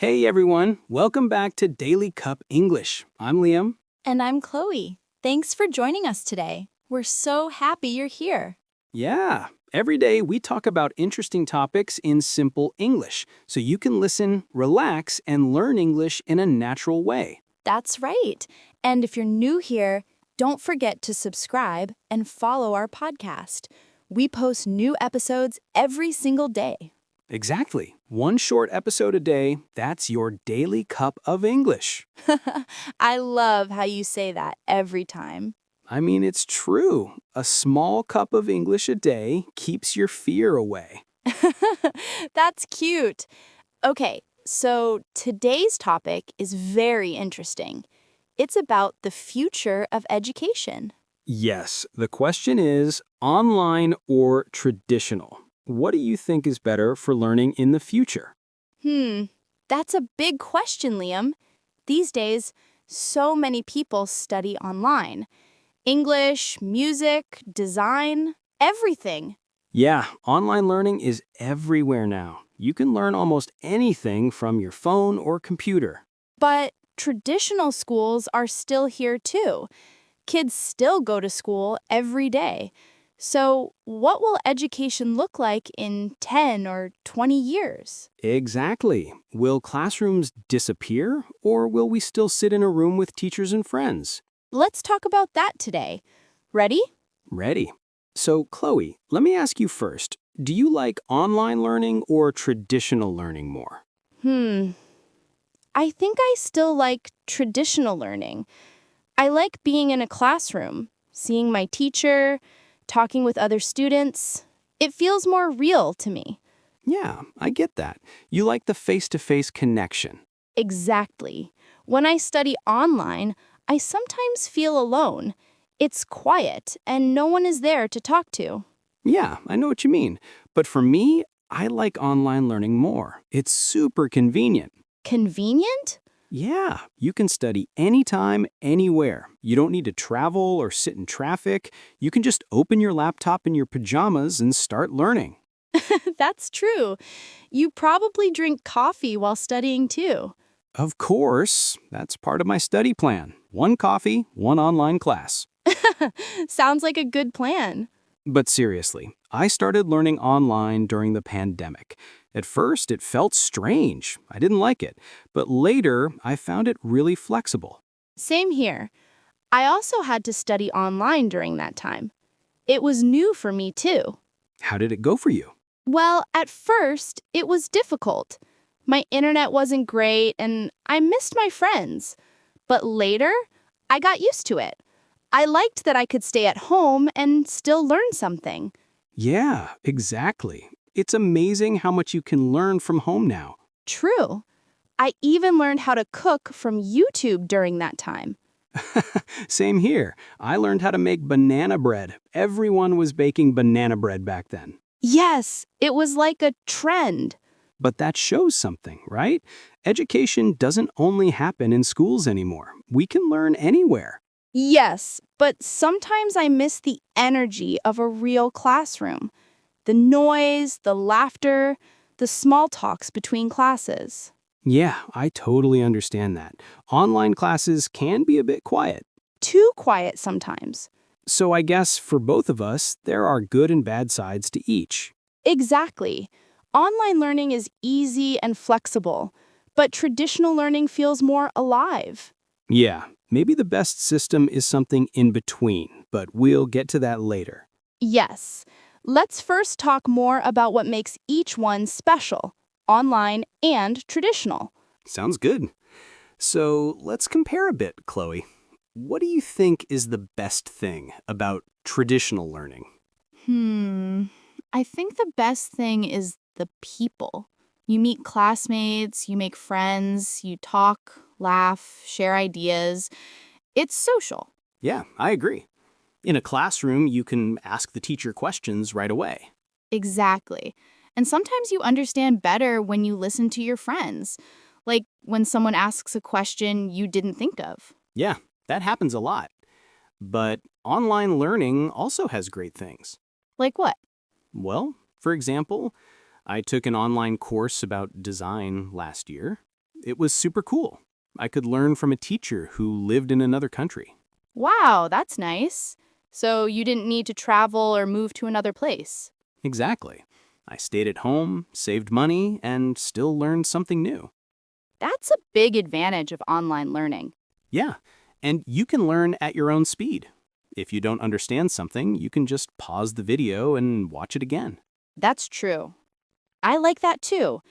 Hey everyone, welcome back to Daily Cup English. I'm Liam. And I'm Chloe. Thanks for joining us today. We're so happy you're here. Yeah, every day we talk about interesting topics in simple English, so you can listen, relax, and learn English in a natural way. That's right. And if you're new here, don't forget to subscribe and follow our podcast. We post new episodes every single day. Exactly. One short episode a day, that's your daily cup of English. I love how you say that every time. I mean, it's true. A small cup of English a day keeps your fear away. That's cute. Okay, so today's topic is very interesting. It's about the future of education. Yes, the question is online or traditional? What do you think is better for learning in the future? That's a big question, Liam. These days, so many people study online. English, music, design, everything. Yeah, online learning is everywhere now. You can learn almost anything from your phone or computer. But traditional schools are still here too. Kids still go to school every day. So, what will education look like in 10 or 20 years? Exactly. Will classrooms disappear, or will we still sit in a room with teachers and friends? Let's talk about that today. Ready? Ready. So, Chloe, let me ask you first. Do you like online learning or traditional learning more? Hmm. I think I still like traditional learning. I like being in a classroom, seeing my teacher, talking with other students. It feels more real to me. Yeah, I get that. You like the face-to-face connection. Exactly. When I study online, I sometimes feel alone. It's quiet and no one is there to talk to. Yeah, I know what you mean. But for me, I like online learning more. It's super convenient. Convenient? Yeah, you can study anytime, anywhere. You don't need to travel or sit in traffic. You can just open your laptop in your pajamas and start learning. That's true. You probably drink coffee while studying too. Of course, that's part of my study plan. One coffee, one online class. Sounds like a good plan. But seriously, I started learning online during the pandemic. At first, it felt strange. I didn't like it. But later, I found it really flexible. Same here. I also had to study online during that time. It was new for me too. How did it go for you? Well, at first, it was difficult. My internet wasn't great and I missed my friends. But later, I got used to it. I liked that I could stay at home and still learn something. Yeah, exactly. It's amazing how much you can learn from home now. True. I even learned how to cook from YouTube during that time. Same here. I learned how to make banana bread. Everyone was baking banana bread back then. Yes, it was like a trend. But that shows something, right? Education doesn't only happen in schools anymore. We can learn anywhere. Yes, but sometimes I miss the energy of a real classroom. The noise, the laughter, the small talks between classes. Yeah, I totally understand that. Online classes can be a bit quiet. Too quiet sometimes. So I guess for both of us, there are good and bad sides to each. Exactly. Online learning is easy and flexible, but traditional learning feels more alive. Yeah, maybe the best system is something in between, but we'll get to that later. Yes. Let's first talk more about what makes each one special, online and traditional. Sounds good. So let's compare a bit, Chloe. What do you think is the best thing about traditional learning? I think the best thing is the people. You meet classmates, you make friends, you talk, laugh, share ideas. It's social. Yeah, I agree. In a classroom, you can ask the teacher questions right away. Exactly. And sometimes you understand better when you listen to your friends, like when someone asks a question you didn't think of. Yeah, that happens a lot. But online learning also has great things. Like what? Well, for example, I took an online course about design last year. It was super cool. I could learn from a teacher who lived in another country. Wow, that's nice. So you didn't need to travel or move to another place. Exactly. I stayed at home, saved money, and still learned something new. That's a big advantage of online learning. Yeah, and you can learn at your own speed. If you don't understand something, you can just pause the video and watch it again. That's true. I like that too.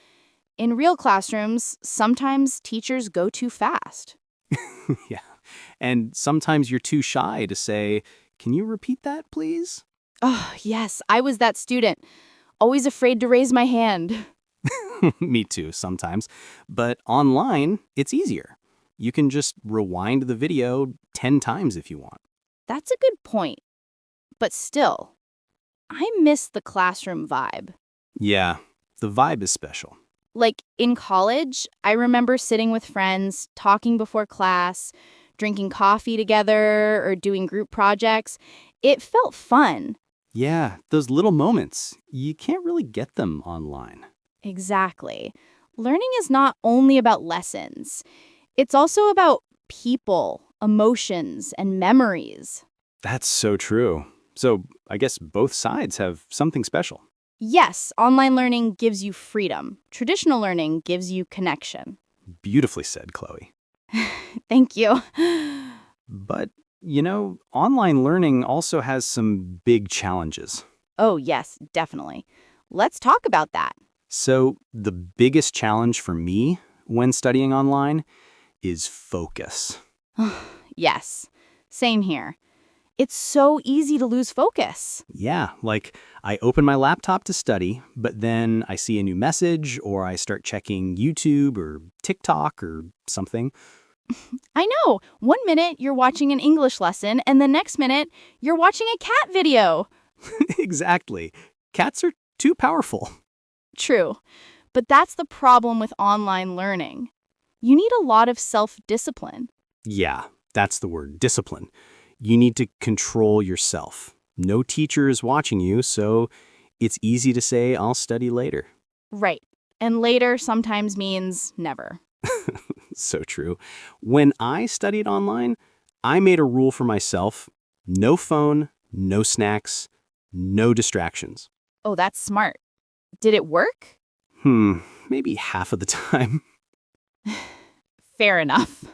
In real classrooms, sometimes teachers go too fast. Yeah. And sometimes you're too shy to say, "Can you repeat that, please?" Oh, yes, I was that student, always afraid to raise my hand. Me too, sometimes. But online, it's easier. You can just rewind the video 10 times if you want. That's a good point. But still, I miss the classroom vibe. Yeah, the vibe is special. Like in college, I remember sitting with friends, talking before class, drinking coffee together, or doing group projects. It felt fun. Yeah, those little moments, you can't really get them online. Exactly. Learning is not only about lessons, it's also about people, emotions, and memories. That's so true. So I guess both sides have something special. Yes, online learning gives you freedom. Traditional learning gives you connection. Beautifully said, Chloe. Thank you. But, online learning also has some big challenges. Oh, yes, definitely. Let's talk about that. So, the biggest challenge for me when studying online is focus. Yes, same here. It's so easy to lose focus. Yeah, like I open my laptop to study, but then I see a new message or I start checking YouTube or TikTok or something. I know. One minute you're watching an English lesson, and the next minute you're watching a cat video. Exactly. Cats are too powerful. True. But that's the problem with online learning. You need a lot of self-discipline. Yeah, that's the word, discipline. You need to control yourself. No teacher is watching you, so it's easy to say, "I'll study later." Right. And later sometimes means never. So true. When I studied online, I made a rule for myself: no phone, no snacks, no distractions. Oh, that's smart. Did it work? Maybe half of the time. Fair enough.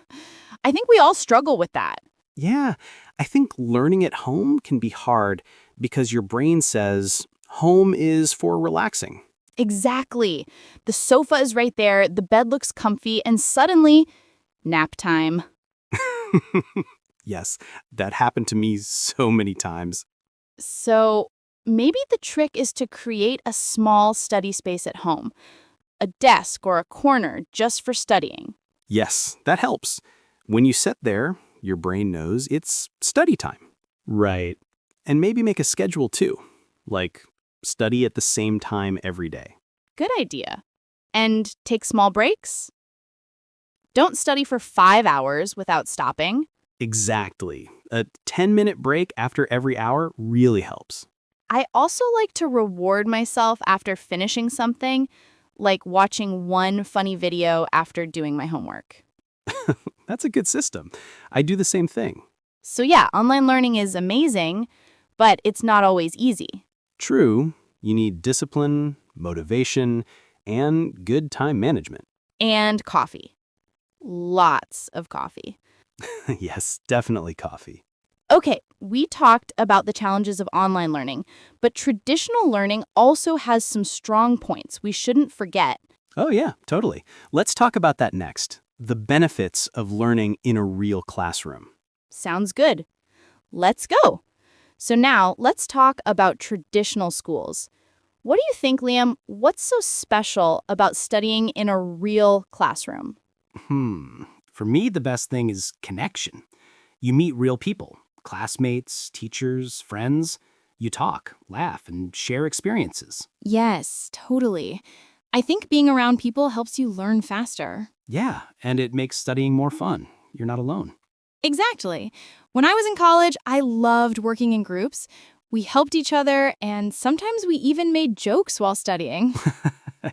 I think we all struggle with that. Yeah, I think learning at home can be hard because your brain says home is for relaxing. Exactly. The sofa is right there, the bed looks comfy, and suddenly, nap time. Yes, that happened to me so many times. So maybe the trick is to create a small study space at home, a desk or a corner just for studying. Yes, that helps. When you sit there, your brain knows it's study time. Right. And maybe make a schedule too, like study at the same time every day. Good idea. And take small breaks. Don't study for 5 hours without stopping. Exactly. A 10-minute break after every hour really helps. I also like to reward myself after finishing something, like watching one funny video after doing my homework. That's a good system. I do the same thing. So yeah, online learning is amazing, but it's not always easy. True, you need discipline, motivation, and good time management. And coffee. Lots of coffee. Yes, definitely coffee. Okay, we talked about the challenges of online learning, but traditional learning also has some strong points we shouldn't forget. Oh, yeah, totally. Let's talk about that next. The benefits of learning in a real classroom. Sounds good. Let's go. So now let's talk about traditional schools. What do you think, Liam? What's so special about studying in a real classroom? For me, the best thing is connection. You meet real people, classmates, teachers, friends. You talk, laugh, and share experiences. Yes, totally. I think being around people helps you learn faster. Yeah, and it makes studying more fun. You're not alone. Exactly. When I was in college, I loved working in groups. We helped each other, and sometimes we even made jokes while studying.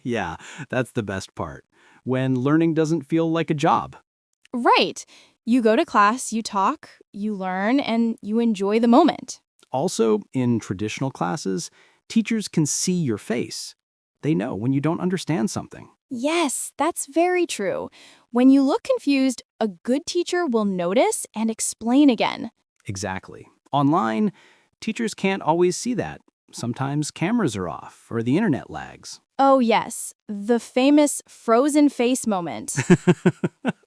Yeah, that's the best part. when learning doesn't feel like a job. Right. You go to class, you talk, you learn, and you enjoy the moment. Also, in traditional classes, teachers can see your face. They know when you don't understand something. Yes, that's very true. When you look confused, a good teacher will notice and explain again. Exactly. Online, teachers can't always see that. Sometimes cameras are off or the internet lags. Oh, yes, the famous frozen face moment.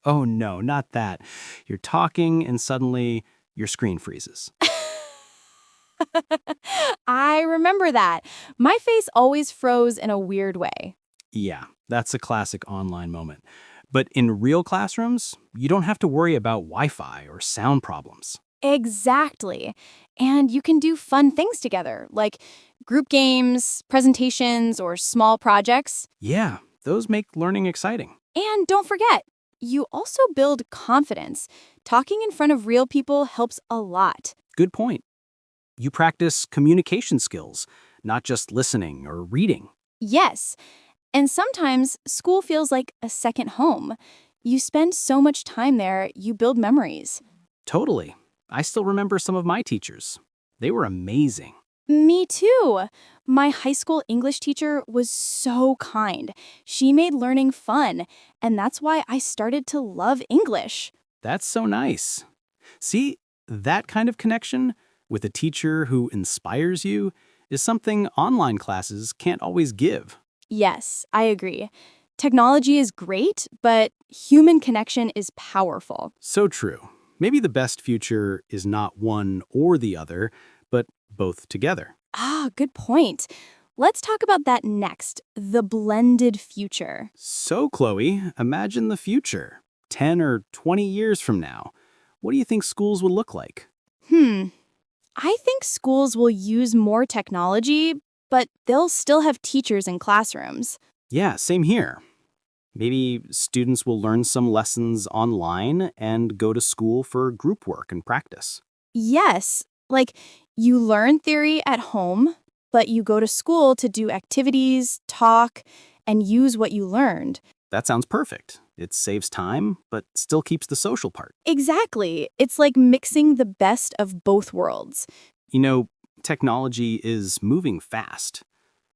Oh no, not that. You're talking and suddenly your screen freezes. I remember that. My face always froze in a weird way. Yeah, that's a classic online moment. But in real classrooms, you don't have to worry about Wi-Fi or sound problems. Exactly. And you can do fun things together, like group games, presentations, or small projects. Yeah, those make learning exciting. And don't forget, you also build confidence. Talking in front of real people helps a lot. Good point. You practice communication skills, not just listening or reading. Yes. And sometimes school feels like a second home. You spend so much time there, you build memories. Totally. I still remember some of my teachers. They were amazing. Me too. My high school English teacher was so kind. She made learning fun, and that's why I started to love English. That's so nice. See, that kind of connection with a teacher who inspires you is something online classes can't always give. Yes, I agree. Technology is great, but human connection is powerful. So true. Maybe the best future is not one or the other, but both together. Ah, good point. Let's talk about that next, the blended future. So, Chloe, imagine the future. 10 or 20 years from now. What do you think schools will look like? I think schools will use more technology, but they'll still have teachers in classrooms. Yeah, same here. Maybe students will learn some lessons online and go to school for group work and practice. Yes, like you learn theory at home, but you go to school to do activities, talk, and use what you learned. That sounds perfect. It saves time, but still keeps the social part. Exactly. It's like mixing the best of both worlds. You know, technology is moving fast.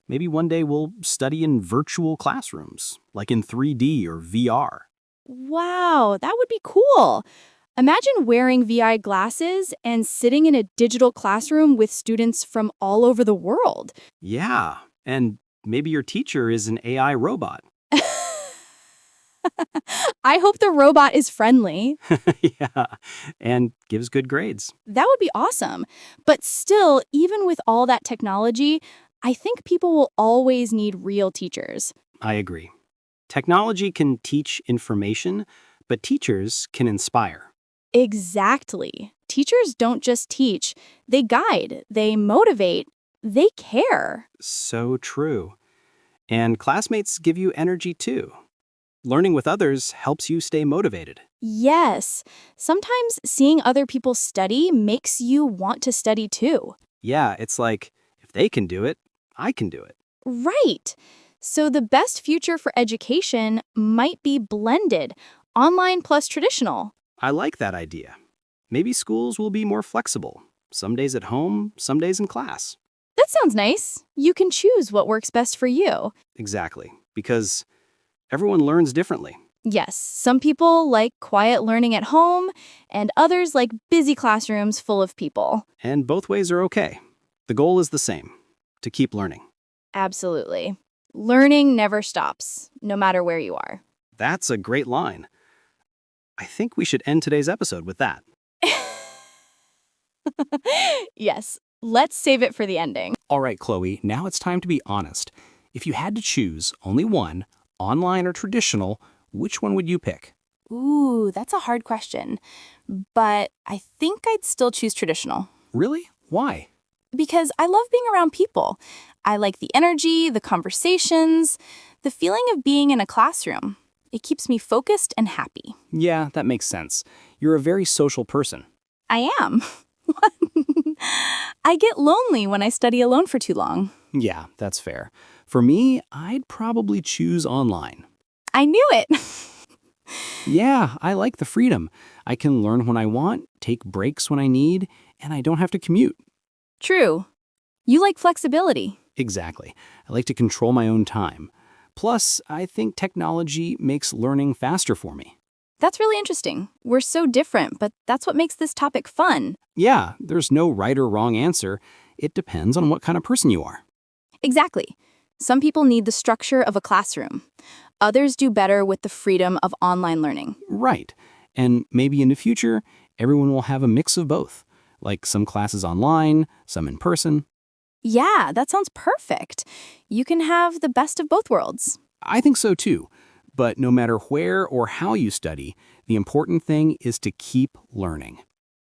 Maybe one day we'll study in virtual classrooms, like in 3D or VR. Wow, that would be cool. Imagine wearing VI glasses and sitting in a digital classroom with students from all over the world. Yeah, and maybe your teacher is an AI robot. I hope the robot is friendly. Yeah, and gives good grades. That would be awesome. But still, even with all that technology, I think people will always need real teachers. I agree. Technology can teach information, but teachers can inspire. Exactly. Teachers don't just teach, they guide, they motivate, they care. So true. And classmates give you energy too. Learning with others helps you stay motivated. Yes, sometimes seeing other people study makes you want to study too. Yeah, it's like, if they can do it, I can do it. Right. So the best future for education might be blended, online plus traditional. I like that idea. Maybe schools will be more flexible. Some days at home, some days in class. That sounds nice. You can choose what works best for you. Exactly, because everyone learns differently. Yes, some people like quiet learning at home, and others like busy classrooms full of people. And both ways are okay. The goal is the same, to keep learning. Absolutely. Learning never stops, no matter where you are. That's a great line. I think we should end today's episode with that. Yes, let's save it for the ending. All right, Chloe, now it's time to be honest. If you had to choose only one, online or traditional, which one would you pick? Ooh, that's a hard question. But I think I'd still choose traditional. Really? Why? Because I love being around people. I like the energy, the conversations, the feeling of being in a classroom. It keeps me focused and happy. Yeah, that makes sense. You're a very social person. I am. I get lonely when I study alone for too long. Yeah, that's fair. For me, I'd probably choose online. I knew it. Yeah, I like the freedom. I can learn when I want, take breaks when I need, and I don't have to commute. True. You like flexibility. Exactly. I like to control my own time. Plus, I think technology makes learning faster for me. That's really interesting. We're so different, but that's what makes this topic fun. Yeah, there's no right or wrong answer. It depends on what kind of person you are. Exactly. Some people need the structure of a classroom. Others do better with the freedom of online learning. Right. And maybe in the future, everyone will have a mix of both, like some classes online, some in person. Yeah, that sounds perfect. You can have the best of both worlds. I think so too. But no matter where or how you study, the important thing is to keep learning.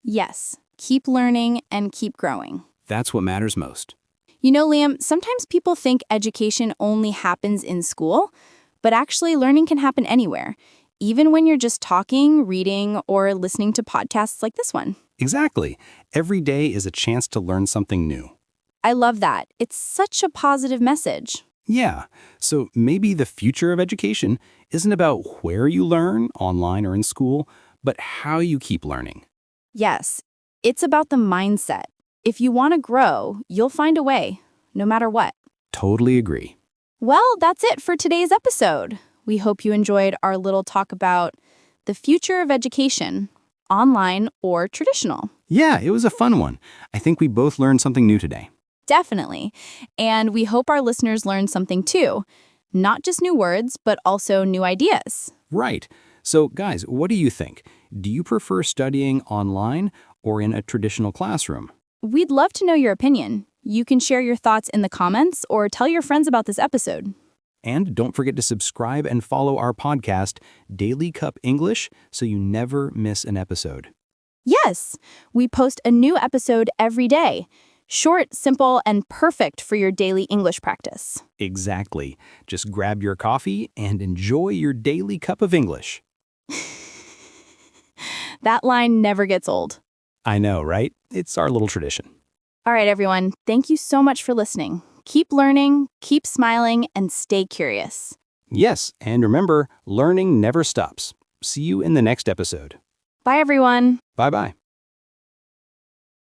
Yes, keep learning and keep growing. That's what matters most. You know, Liam, sometimes people think education only happens in school, but actually learning can happen anywhere, even when you're just talking, reading, or listening to podcasts like this one. Exactly. Every day is a chance to learn something new. I love that. It's such a positive message. Yeah, so maybe the future of education isn't about where you learn, online or in school, but how you keep learning. Yes, it's about the mindset. If you want to grow, you'll find a way, no matter what. Totally agree. Well, that's it for today's episode. We hope you enjoyed our little talk about the future of education, online or traditional. Yeah, it was a fun one. I think we both learned something new today. Definitely. And we hope our listeners learned something too. Not just new words, but also new ideas. Right. So, guys, what do you think? Do you prefer studying online or in a traditional classroom? We'd love to know your opinion. You can share your thoughts in the comments or tell your friends about this episode. And don't forget to subscribe and follow our podcast, Daily Cup English, so you never miss an episode. Yes, we post a new episode every day. Short, simple, and perfect for your daily English practice. Exactly. Just grab your coffee and enjoy your daily cup of English. That line never gets old. I know, right? It's our little tradition. All right, everyone. Thank you so much for listening. Keep learning, keep smiling, and stay curious. Yes, and remember, learning never stops. See you in the next episode. Bye, everyone. Bye-bye.